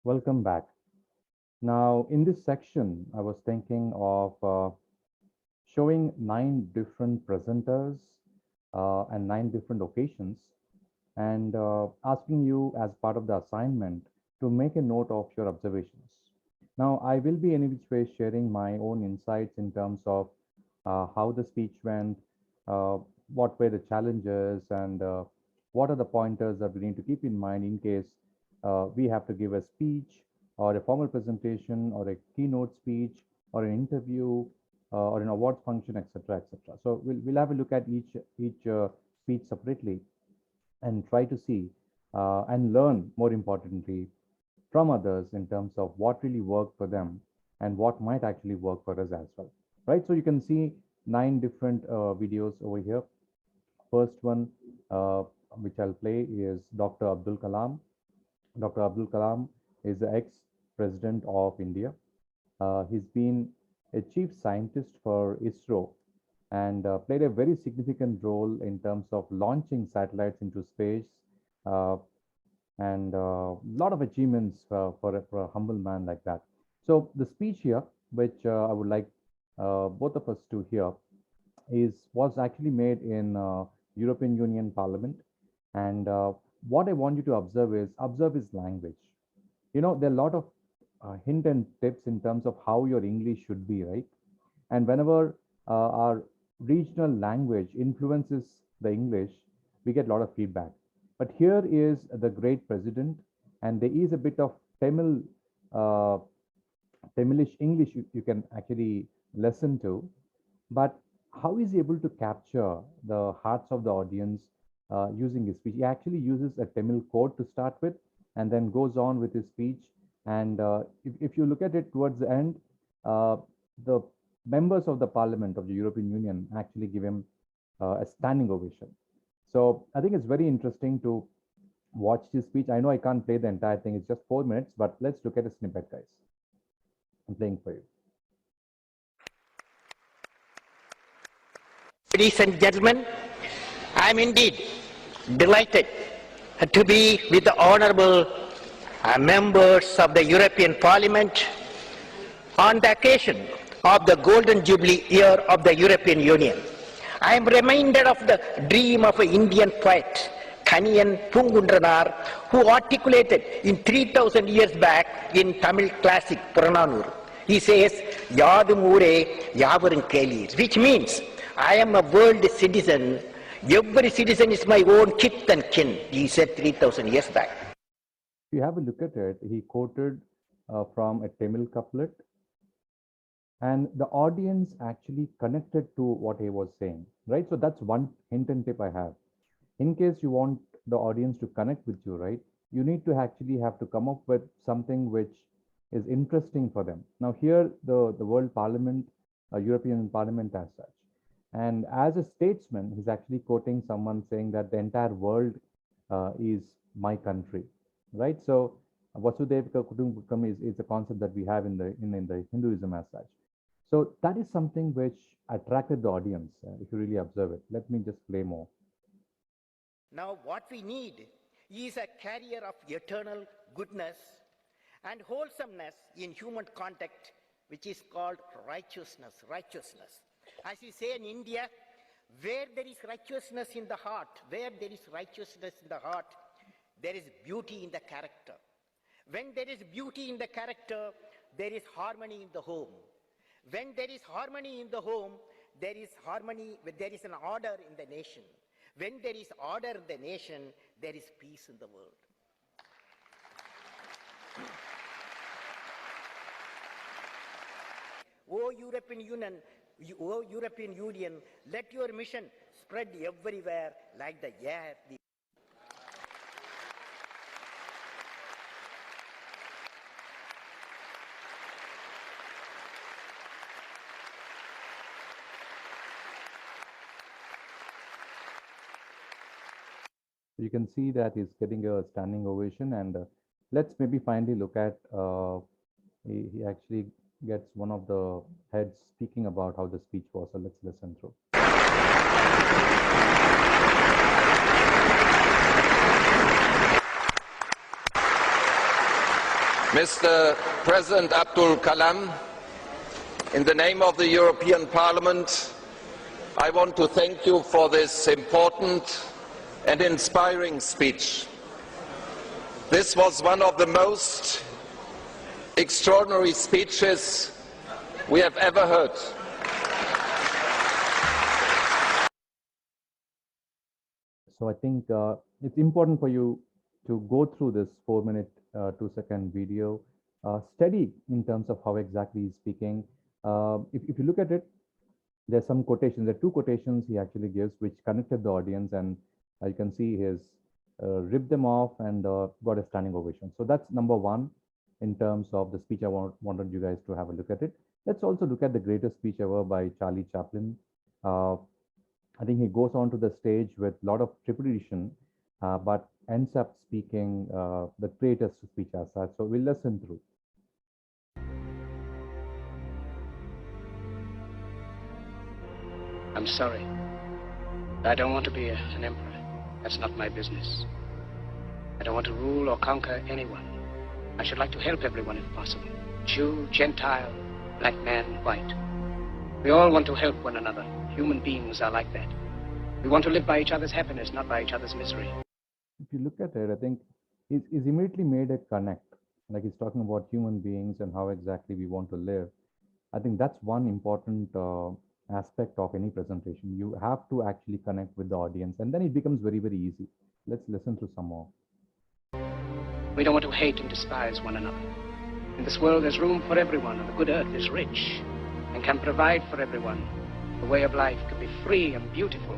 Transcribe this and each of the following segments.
Welcome back. Now, in this section, I was thinking of showing 9 different presenters and 9 different occasions, and asking you as part of the assignment to make a note of your observations. Now, I will be any which way sharing my own insights in terms of how the speech went, uh, what were the challenges, and what are the pointers that we need to keep in mind in case we have to give a speech or a formal presentation or a keynote speech or an interview or an awards function, etc., etc. So we'll have a look at each speech separately and try to see and learn, more importantly, from others in terms of what really worked for them and what might actually work for us as well, right? So you can see 9 different videos over here. First one, which I'll play, is Dr. Abdul Kalam. Dr. Abdul Kalam is the ex-president of India. He's been a chief scientist for ISRO and played a very significant role in terms of launching satellites into space and a lot of achievements for a humble man like that. So the speech here, which I would like both of us to hear, was actually made in European Union Parliament. And what I want you to observe his language. You know, there are a lot of hint and tips in terms of how your English should be, right? And whenever our regional language influences the English, we get a lot of feedback. But here is the great president, and there is a bit of Tamilish English you can actually listen to. But how is he able to capture the hearts of the audience using his speech? He actually uses a Tamil quote to start with, and then goes on with his speech. And if you look at it towards the end, the members of the Parliament of the European Union actually give him a standing ovation. So I think it's very interesting to watch this speech. I know I can't play the entire thing. It's just 4 minutes, but let's look at a snippet, guys. I'm playing for you. Ladies and gentlemen, I am indeed delighted to be with the honorable members of the European Parliament on the occasion of the Golden Jubilee year of the European Union. I am reminded of the dream of an Indian poet, Kaniyan Pungundranar, who articulated in 3000 years back in Tamil classic Purananur. He says, Yadum Ure Yavarum Kelir, which means, I am a world citizen. Every citizen is my own kith and kin, he said 3000 years back. If you have a look at it, he quoted from a Tamil couplet, and the audience actually connected to what he was saying, right? So that's one hint and tip I have. In case you want the audience to connect with you, right, you need to actually have to come up with something which is interesting for them. Now here, the World Parliament, European Parliament as such. And as a statesman, he's actually quoting someone saying that the entire world is my country, right? So Vasudevika Kutumbakam is a concept that we have in the Hinduism as such. So that is something which attracted the audience, if you really observe it. Let me just play more. Now what we need is a carrier of eternal goodness and wholesomeness in human contact, which is called righteousness. As we say in India, where there is righteousness in the heart, there is beauty in the character. When there is beauty in the character, there is harmony in the home. When there is harmony in the home, there is an order in the nation. When there is order in the nation, there is peace in the world. O European Union, let your mission spread everywhere like the air. You can see that he's getting a standing ovation, and let's maybe finally look at, he actually gets one of the heads speaking about how the speech was. So let's listen through. Mr. President Abdul Kalam, in the name of the European Parliament, I want to thank you for this important and inspiring speech. This was one of the most extraordinary speeches we have ever heard. So I think it's important for you to go through this 4-minute, 2-second video, study in terms of how exactly he's speaking. If you look at it, there's some quotations. There are 2 quotations he actually gives, which connected the audience, and you can see his ripped them off and got a standing ovation. So that's number 1 in terms of the speech. I wanted you guys to have a look at it. Let's also look at the greatest speech ever by Charlie Chaplin. I think he goes on to the stage with a lot of trepidation, but ends up speaking the greatest speech as such. So we'll listen through. I'm sorry. I don't want to be an emperor. That's not my business. I don't want to rule or conquer anyone. I should like to help everyone if possible. Jew, Gentile, black man, white. We all want to help one another. Human beings are like that. We want to live by each other's happiness, not by each other's misery. If you look at it, I think he's immediately made a connect. Like he's talking about human beings and how exactly we want to live. I think that's one important aspect of any presentation. You have to actually connect with the audience, and then it becomes very, very easy. Let's listen to some more. We don't want to hate and despise one another. In this world, there's room for everyone, and the good earth is rich and can provide for everyone. The way of life can be free and beautiful,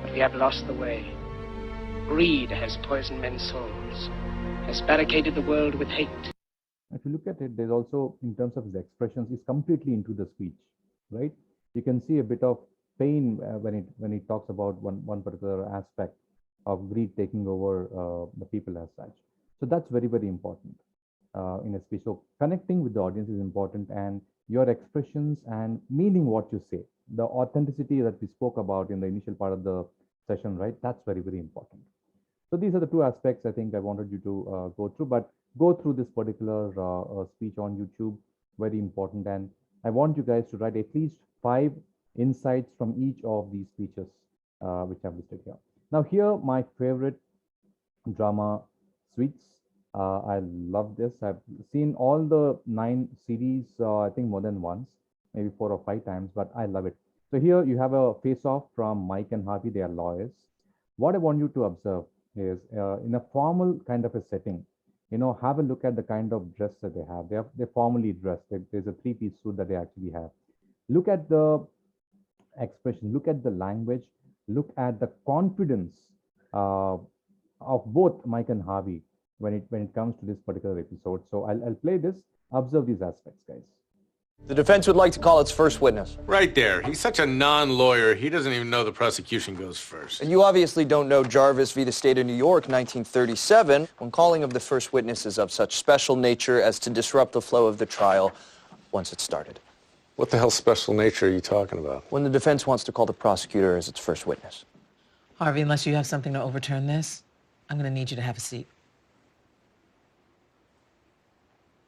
but we have lost the way. Greed has poisoned men's souls, has barricaded the world with hate. If you look at it, there's also, in terms of his expressions, he's completely into the speech, right? You can see a bit of pain when he talks about one particular aspect of greed taking over the people as such. So that's very, very important in a speech. So connecting with the audience is important, and your expressions and meaning what you say, the authenticity that we spoke about in the initial part of the session, right? That's very, very important. So these are the 2 aspects I think I wanted you to go through, but go through this particular speech on YouTube, very important. And I want you guys to write at least 5 insights from each of these speeches, which I've listed here. Now here, my favorite drama, Suites. I love this. I've seen all the 9 series, I think more than once, maybe 4 or 5 times, but I love it. So here you have a face-off from Mike and Harvey. They are lawyers. What I want you to observe is in a formal kind of a setting, have a look at the kind of dress that they have. They're formally dressed. There's a 3-piece suit that they actually have. Look at the expression, look at the language, look at the confidence of both Mike and Harvey when it comes to this particular episode. So I'll play this. Observe these aspects, guys. The defense would like to call its first witness. Right there. He's such a non-lawyer, he doesn't even know the prosecution goes first. And you obviously don't know Jarvis v. the State of New York, 1937, when calling of the first witness is of such special nature as to disrupt the flow of the trial once it's started. What the hell special nature are you talking about? When the defense wants to call the prosecutor as its first witness. Harvey, unless you have something to overturn this, I'm going to need you to have a seat.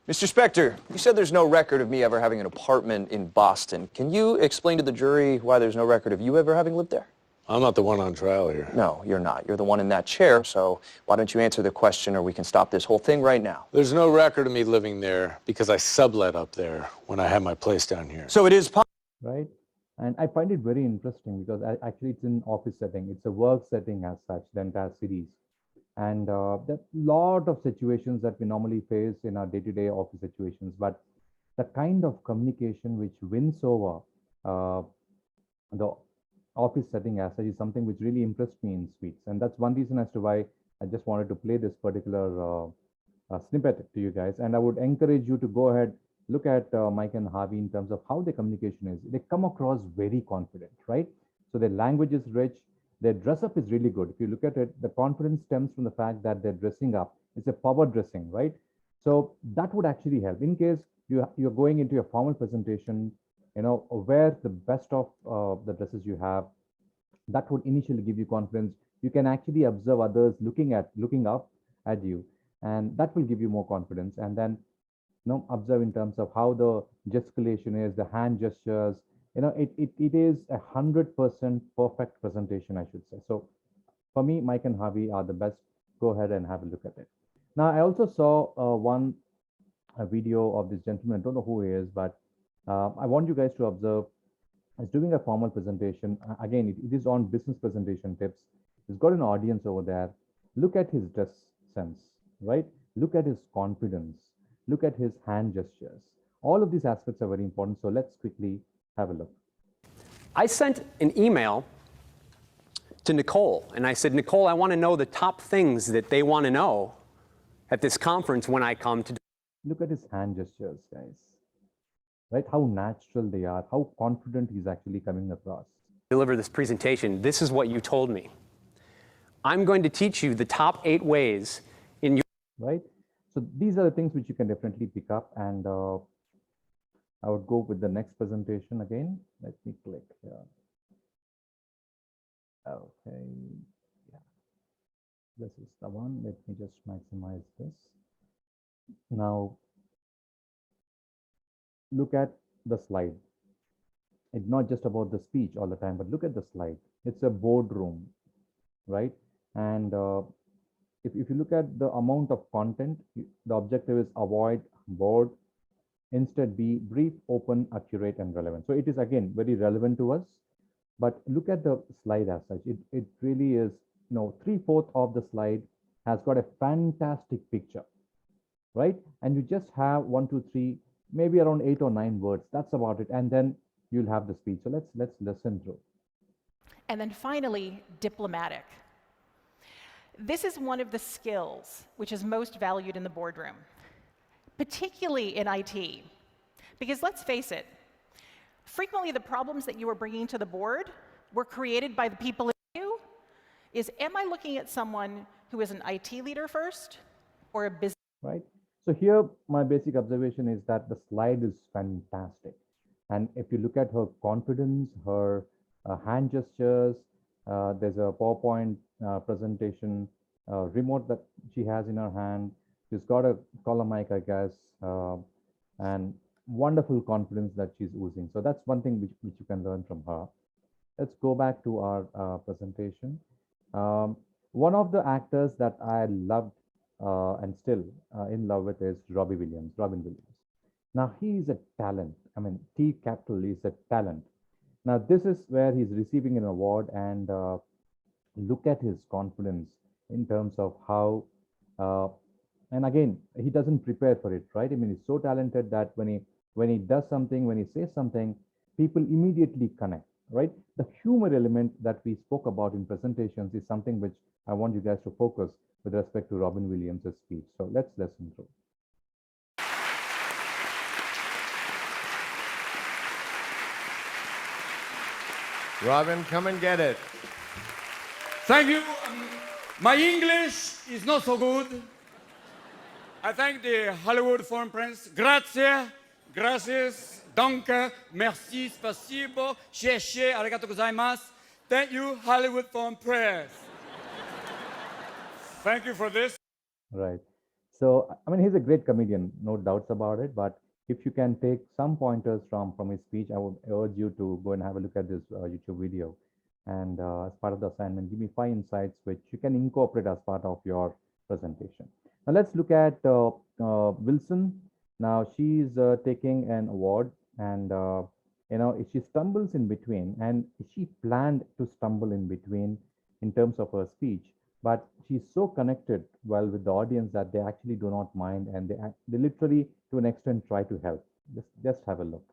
Mr. Spector, you said there's no record of me ever having an apartment in Boston. Can you explain to the jury why there's no record of you ever having lived there? I'm not the one on trial here. No, you're not. You're the one in that chair, so why don't you answer the question or we can stop this whole thing right now. There's no record of me living there because I sublet up there when I had my place down here. So it is possible. Right? And I find it very interesting because actually it's an office setting. It's a work setting as such, the entire series. And there are a lot of situations that we normally face in our day-to-day office situations, but the kind of communication which wins over the office setting as such is something which really impressed me in Suites. And that's one reason as to why I just wanted to play this particular snippet to you guys. And I would encourage you to go ahead, look at Mike and Harvey in terms of how their communication is. They come across very confident, right? So their language is rich. Their dress up is really good. If you look at it, the confidence stems from the fact that they're dressing up. It's a power dressing, right? So that would actually help in case you're going into a formal presentation, wear the best of the dresses you have. That would initially give you confidence. You can actually observe others looking up at you. and that will give you more confidence. And then, observe in terms of how the gesticulation is, the hand gestures. It is 100% perfect presentation, I should say. So for me, Mike and Harvey are the best. Go ahead and have a look at it. Now, I also saw a video of this gentleman. I don't know who he is, but I want you guys to observe. He's doing a formal presentation. Again, it is on business presentation tips. He's got an audience over there. Look at his dress sense, right? Look at his confidence. Look at his hand gestures. All of these aspects are very important. So let's quickly have a look. I sent an email to Nicole, and I said, Nicole, I want to know the top things that they want to know at this conference when I come to. Look at his hand gestures, guys. Right? How natural they are, how confident he's actually coming across. Deliver this presentation. This is what you told me. I'm going to teach you the top 8 ways in your. Right? So these are the things which you can definitely pick up, and I would go with the next presentation again. Let me click here. Okay, yeah, this is the one. Let me just maximize this. Now, look at the slide. It's not just about the speech all the time, but look at the slide. It's a boardroom, right? And if you look at the amount of content, the objective is avoid bored, instead be brief, open, accurate, and relevant. So it is, again, very relevant to us. But look at the slide as such. It really is, 3/4 of the slide has got a fantastic picture, right? And you just have 1, 2, 3, maybe around 8 or 9 words. That's about it. And then you'll have the speech. So let's listen through. And then finally, diplomatic. This is one of the skills which is most valued in the boardroom, particularly in IT. Because let's face it, frequently the problems that you are bringing to the board were created by the people in you. Am I looking at someone who is an IT leader first or a business? Right. So here, my basic observation is that the slide is fantastic. And if you look at her confidence, her hand gestures, there's a PowerPoint presentation remote that she has in her hand. She's got a collar mic, I guess, and wonderful confidence that she's oozing. So that's one thing which you can learn from her. Let's go back to our presentation. One of the actors that I loved and still in love with is Robin Williams. Now, he is a talent. I mean, T capital is a talent. Now, this is where he's receiving an award, and look at his confidence in terms of how, and again, he doesn't prepare for it, right? I mean, he's so talented that when he does something, when he says something, people immediately connect, right? The humor element that we spoke about in presentations is something which I want you guys to focus with respect to Robin Williams' speech. So let's listen through. Robin, come and get it. Thank you. My English is not so good. I thank the Hollywood Foreign Press. Grazie, gracias, danke, merci, spasibo, sheshe, arigato gozaimasu. Thank you, Hollywood Foreign Press. Thank you for this. Right. So, I mean, he's a great comedian, no doubts about it. But if you can take some pointers from his speech, I would urge you to go and have a look at this YouTube video. And as part of the assignment, give me 5 insights which you can incorporate as part of your presentation. Now, let's look at Wilson. Now, she's taking an award, and she stumbles in between, and she planned to stumble in between in terms of her speech. But she's so connected well with the audience that they actually do not mind, and they literally, to an extent, try to help. Just have a look.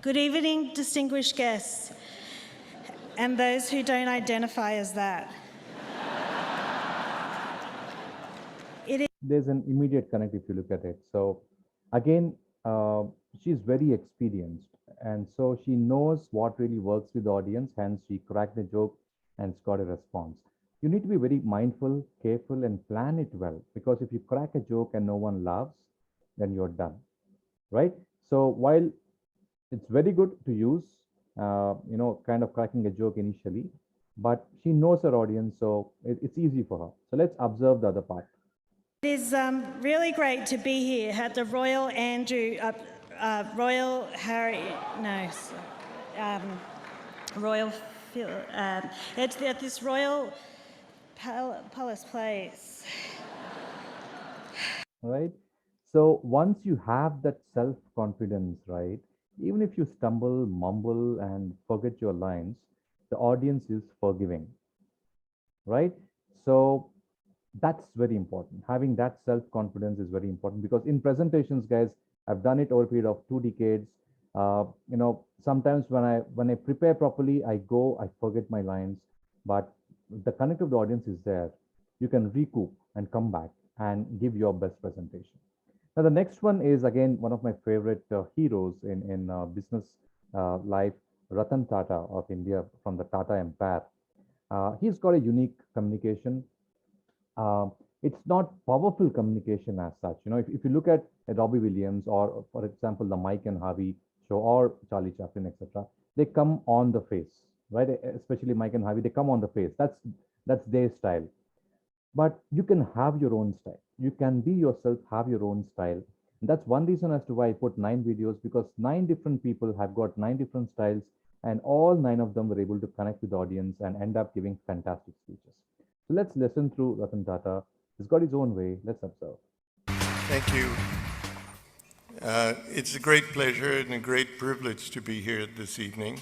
Good evening, distinguished guests, and those who don't identify as that. There's an immediate connect if you look at it. So again, she's very experienced, and so she knows what really works with the audience, hence she cracked the joke and got a response. You need to be very mindful, careful, and plan it well, because if you crack a joke and no one laughs, then you're done, right? So while it's very good to use, kind of cracking a joke initially, but she knows her audience, so it's easy for her. So let's observe the other part. It is really great to be here at the Royal Harry, no, Royal, at this Royal Palace place. Right? So once you have that self-confidence, right, even if you stumble, mumble, and forget your lines, the audience is forgiving, right? So that's very important. Having that self-confidence is very important, because in presentations, guys, I've done it over a period of 2 decades. Sometimes when I prepare properly, I forget my lines, but the connect of the audience is there. You can recoup and come back and give your best presentation. Now, the next one is, again, one of my favorite heroes in business life, Ratan Tata of India, from the Tata Empire. He's got a unique communication. It's not powerful communication as such. If you look at Robbie Williams, or, for example, the Mike and Harvey show, or Charlie Chaplin, etc., they come on the face, right? Especially Mike and Harvey, they come on the face. That's their style. But you can have your own style. You can be yourself, have your own style. And that's one reason as to why I put 9 videos, because 9 different people have got 9 different styles, and all 9 of them were able to connect with the audience and end up giving fantastic speeches. So let's listen through Ratan Tata. He's got his own way. Let's observe. Thank you. It's a great pleasure and a great privilege to be here this evening.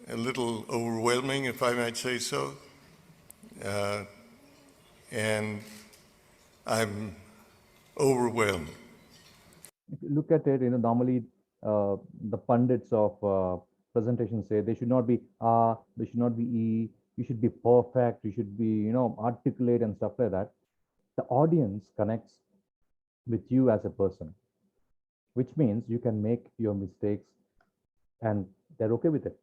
A little overwhelming, if I might say so. And I'm overwhelmed. If you look at it, normally the pundits of presentations say they should not be they should not be E, you should be perfect, you should be, articulate and stuff like that. The audience connects with you as a person, which means you can make your mistakes and they're okay with it.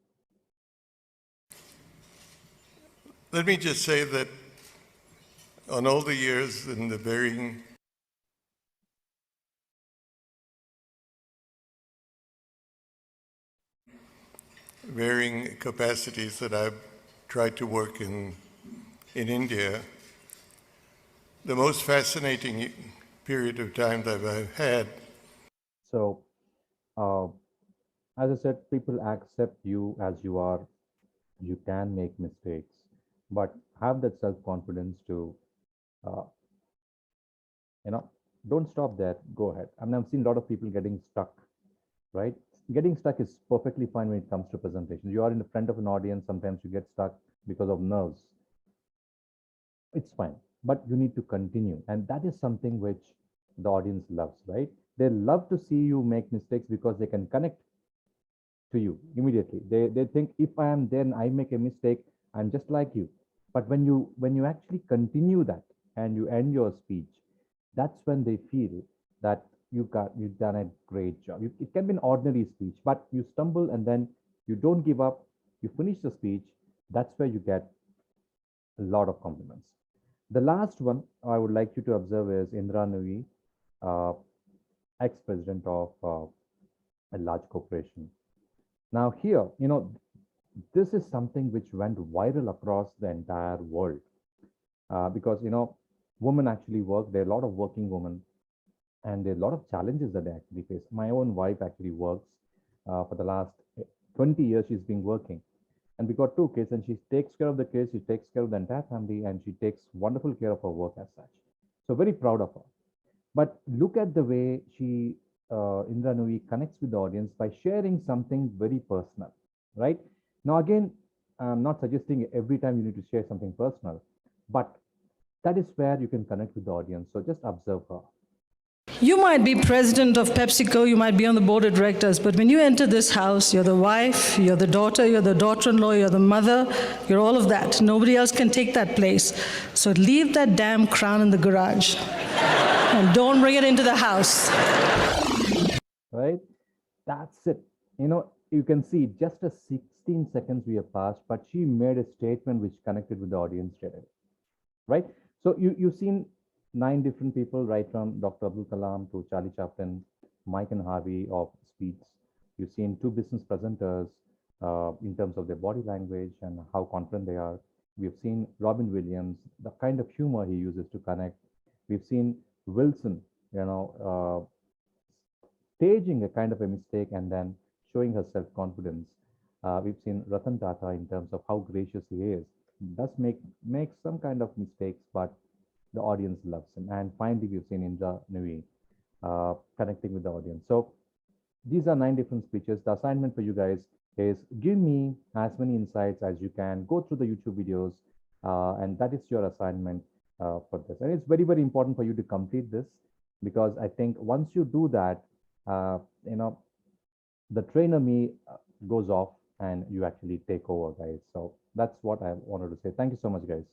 Let me just say that on all the years and the varying capacities that I've tried to work in India, the most fascinating period of time that I've had. So, as I said, people accept you as you are. You can make mistakes, but have that self-confidence to, don't stop there. Go ahead. I mean, I've seen a lot of people getting stuck, right? Getting stuck is perfectly fine when it comes to presentations. You are in the front of an audience. Sometimes you get stuck because of nerves. It's fine, but you need to continue. And that is something which the audience loves, right? They love to see you make mistakes because they can connect to you immediately. They think, if I am there and I make a mistake, I'm just like you. But when you actually continue that and you end your speech, that's when they feel that you've done a great job. It can be an ordinary speech, but you stumble and then you don't give up, you finish the speech. That's where you get a lot of compliments. The last one I would like you to observe is Indra Nooyi, ex-president of a large corporation. Now here, this is something which went viral across the entire world, because, women actually work. There are a lot of working women, and there are a lot of challenges that they actually face. My own wife actually works for the last 20 years. She's been working, and we got 2 kids, and she takes care of the kids, she takes care of the entire family, and she takes wonderful care of her work as such. So very proud of her. But look at the way she, Indra Nooyi, connects with the audience by sharing something very personal, right? Now, again, I'm not suggesting every time you need to share something personal, but that is where you can connect with the audience. So just observe her. You might be president of PepsiCo, you might be on the board of directors, but when you enter this house, you're the wife, you're the daughter, you're the daughter-in-law, you're the mother, you're all of that. Nobody else can take that place. So leave that damn crown in the garage and don't bring it into the house. Right? That's it. You can see just a 16 seconds we have passed, but she made a statement which connected with the audience straight away, right? So you've seen 9 different people, right from Dr. Abdul Kalam to Charlie Chaplin, Mike and Harvey of speech. You've seen 2 business presenters in terms of their body language and how confident they are. We've seen Robin Williams, the kind of humor he uses to connect. We've seen Wilson, staging a kind of a mistake and then showing her self-confidence. We've seen Ratan Tata in terms of how gracious he is. Does make some kind of mistakes, but the audience loves him. And finally, we've seen Indra Nooyi connecting with the audience. So these are 9 different speeches. The assignment for you guys is give me as many insights as you can. Go through the YouTube videos, and that is your assignment for this. And it's very, very important for you to complete this, because I think once you do that, the trainer me goes off and you actually take over, guys. So that's what I wanted to say. Thank you so much, guys.